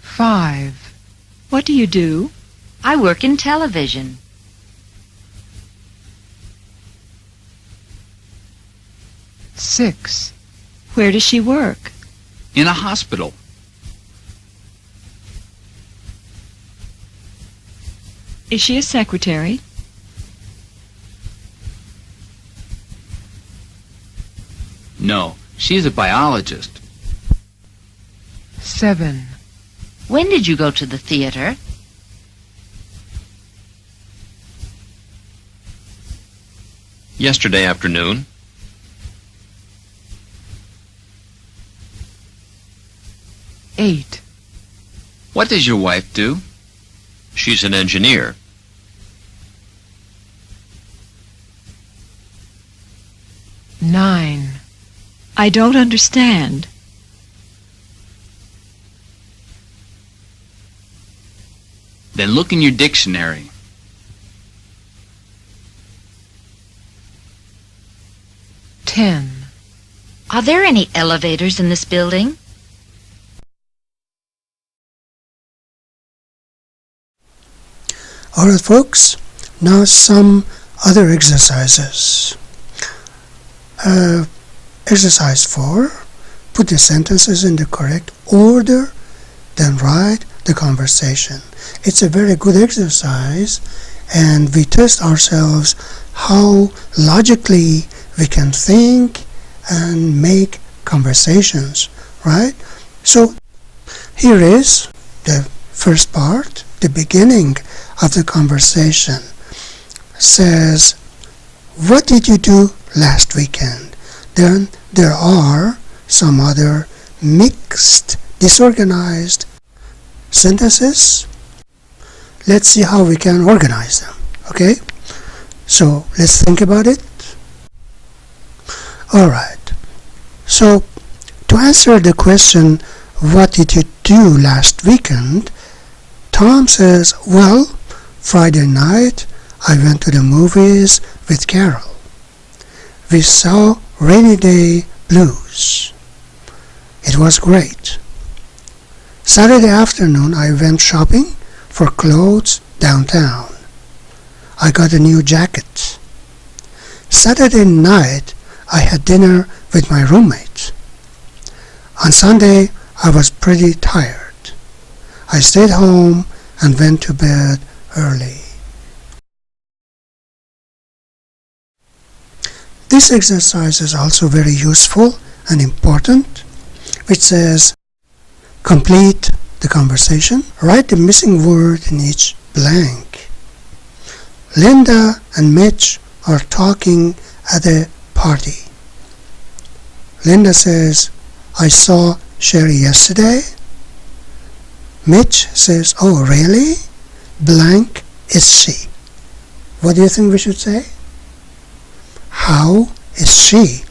5. What do you do? I work in television. 6. Where does she work? In a hospital. Is she a secretary? No, she's a biologist. 7. When did you go to the theater? Yesterday afternoon. 8. What does your wife do? She's an engineer. 9. I don't understand. Then look in your dictionary. 10. Are there any elevators in this building? Alright folks, now some other exercises. Exercise 4, put the sentences in the correct order, then write the conversation. It's a very good exercise, and we test ourselves how logically we can think and make conversations, right? So here is the first part, the beginning of the conversation. Says, what did you do last weekend? Then there are some other mixed, disorganized sentences. Let's see how we can organize them, okay? So let's think about it. Alright, so to answer the question, what did you do last weekend? Tom says, well, Friday night I went to the movies with Carol. We saw Rainy Day Blues. It was great. Saturday afternoon I went shopping for clothes downtown. I got a new jacket. Saturday night I had dinner with my roommate. On Sunday I was pretty tired. I stayed home and went to bed early. This exercise is also very useful and important, which says, complete the conversation, write the missing word in each blank. Linda and Mitch are talking at a party. Linda says, I saw Sherry yesterday. Mitch says, oh really? Blank is she. What do you think we should say? How is she?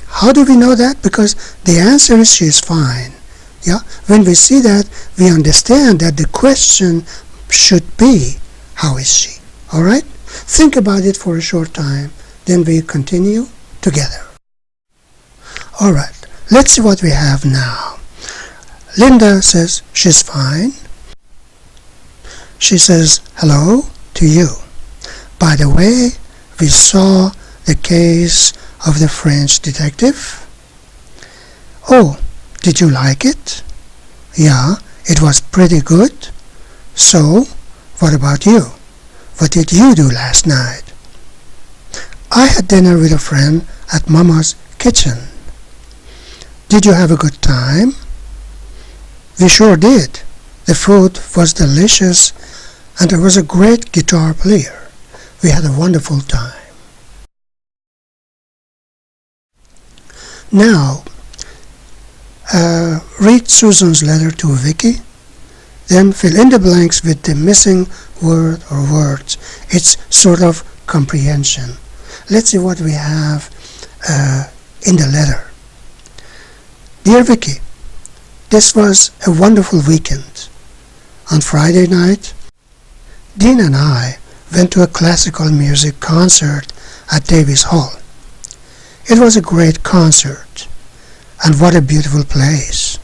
How do we know that? Because the answer is she is fine. Yeah? When we see that, we understand that the question should be, how is she? Alright? Think about it for a short time, then we continue together. Alright, let's see what we have now. Linda says she's fine. She says hello to you. By the way, we saw the case of the French detective. Oh, did you like it? Yeah, it was pretty good. So, what about you? What did you do last night? I had dinner with a friend at Mama's kitchen. Did you have a good time? We sure did. The food was delicious and there was a great guitar player. We had a wonderful time. Now, read Susan's letter to Vicky Then fill in the blanks with the missing word or words. It's sort of comprehension. Let's see what we have in the letter. Dear Vicky, this was a wonderful weekend. On Friday night, Dean and I went to a classical music concert at Davis Hall. It was a great concert, and what a beautiful place.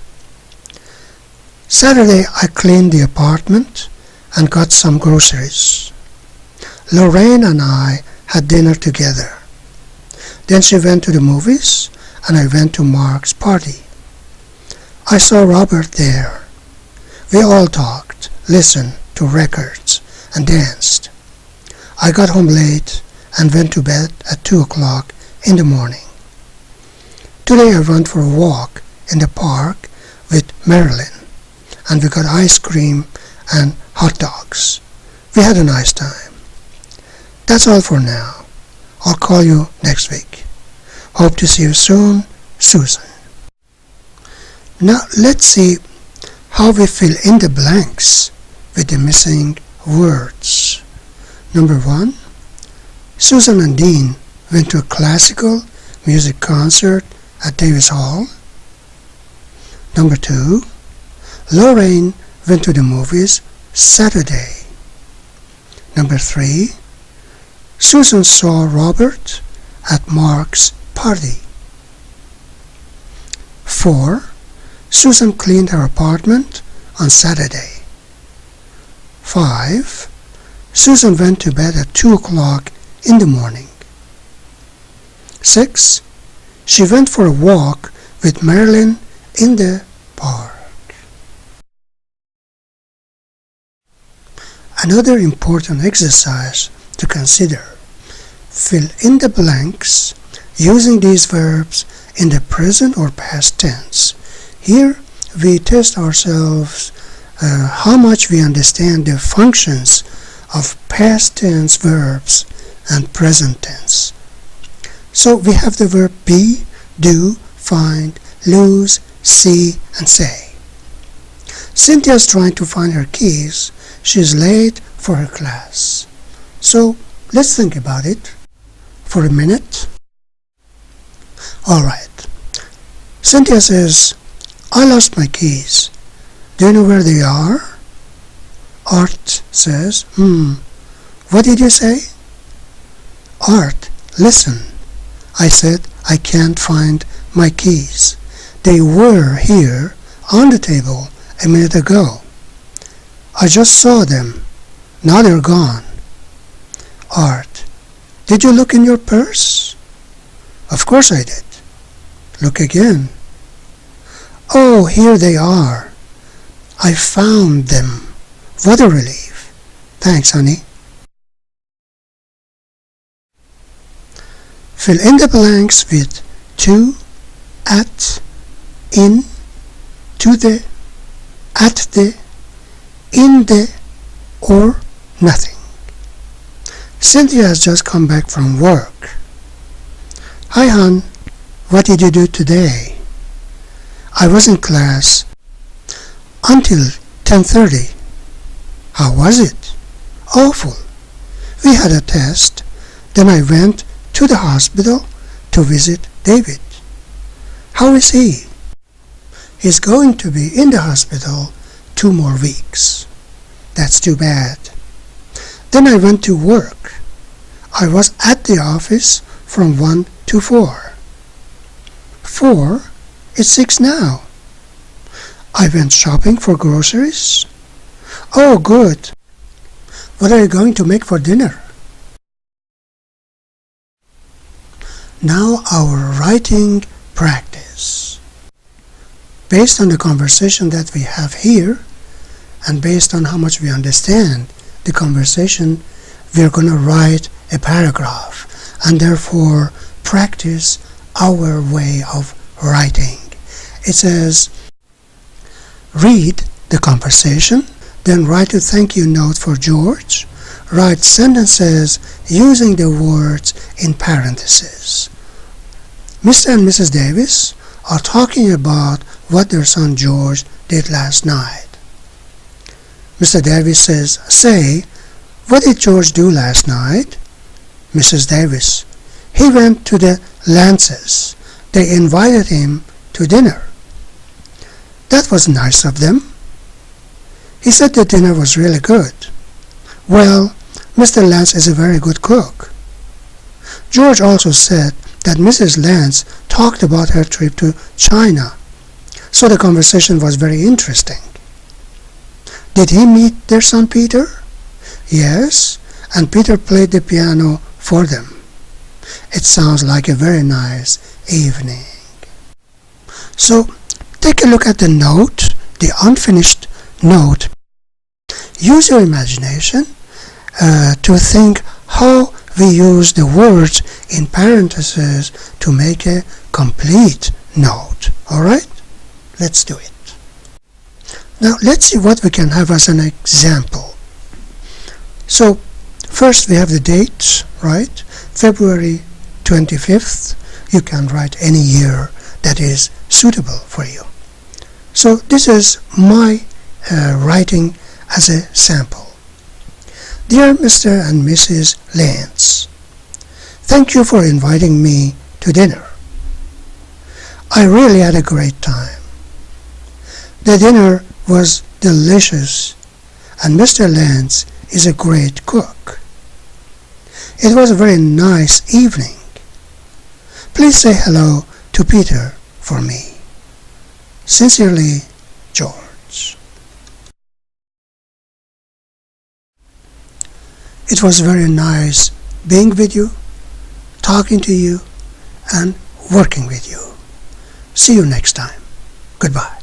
Saturday I cleaned the apartment and got some groceries. Lorraine and I had dinner together. Then she went to the movies and I went to Mark's party. I saw Robert there. We all talked, listened to records, and danced. I got home late and went to bed at 2 o'clock in the morning. Today I went for a walk in the park with Marilyn, and we got ice cream and hot dogs. We had a nice time. That's all for now. I'll call you next week. Hope to see you soon, Susan. Now let's see how we fill in the blanks with the missing words. Number 1, Susan and Dean went to a classical music concert at Davis Hall. Number 2, Lorraine went to the movies Saturday. Number 3, Susan saw Robert at Mark's party. 4, Susan cleaned her apartment on Saturday. 5, Susan went to bed at 2 o'clock in the morning. 6, she went for a walk with Marilyn in the park. Another important exercise to consider. Fill in the blanks using these verbs in the present or past tense. Here we test ourselves how much we understand the functions of past tense verbs and present tense. So we have the verb be, do, find, lose, see, and say. Cynthia's trying to find her keys. She's late for her class. So let's think about it for a minute. Alright. Cynthia says, I lost my keys. Do you know where they are? Art says, what did you say? Art, listen. I said I can't find my keys. They were here on the table a minute ago. I just saw them. Now they're gone. Art, did you look in your purse? Of course I did. Look again. Oh, here they are. I found them. What a relief. Thanks, honey. Fill in the blanks with to, at, in, to the, at the, in the, or nothing. Cynthia has just come back from work. Hi, hon. What did you do today? I was in class until 10:30. How was it? Awful. We had a test. Then I went to the hospital to visit David. How is he? He's going to be in the hospital 2 more weeks. That's too bad. Then I went to work. I was at the office from 1 to 4. 4? It's 6 now. I went shopping for groceries. Oh, good. What are you going to make for dinner? Now our writing practice. Based on the conversation that we have here, and based on how much we understand the conversation, we're going to write a paragraph, and therefore practice our way of writing. It says, read the conversation, then write a thank you note for George. Write sentences using the words in parentheses. Mr. and Mrs. Davis are talking about what their son George did last night. Mr. Davis says, "Say, what did George do last night?" Mrs. Davis, "He went to the Lances. They invited him to dinner." "That was nice of them." "He said the dinner was really good." "Well, Mr. Lance is a very good cook." George also said that Mrs. Lance talked about her trip to China, so the conversation was very interesting. "Did he meet their son Peter?" "Yes, and Peter played the piano for them." "It sounds like a very nice evening." So, take a look at the note, the unfinished note. Use your imagination to think how we use the words in parentheses to make a complete note. Alright? Let's do it. Now let's see what we can have as an example. So first we have the dates, right? February 25th. You can write any year that is suitable for you. So this is my writing as a sample. Dear Mr. and Mrs. Lance, thank you for inviting me to dinner. I really had a great time. The dinner was delicious, and Mr. Lance is a great cook. It was a very nice evening. Please say hello to Peter for me. Sincerely, George. It was very nice being with you, talking to you, and working with you. See you next time. Goodbye.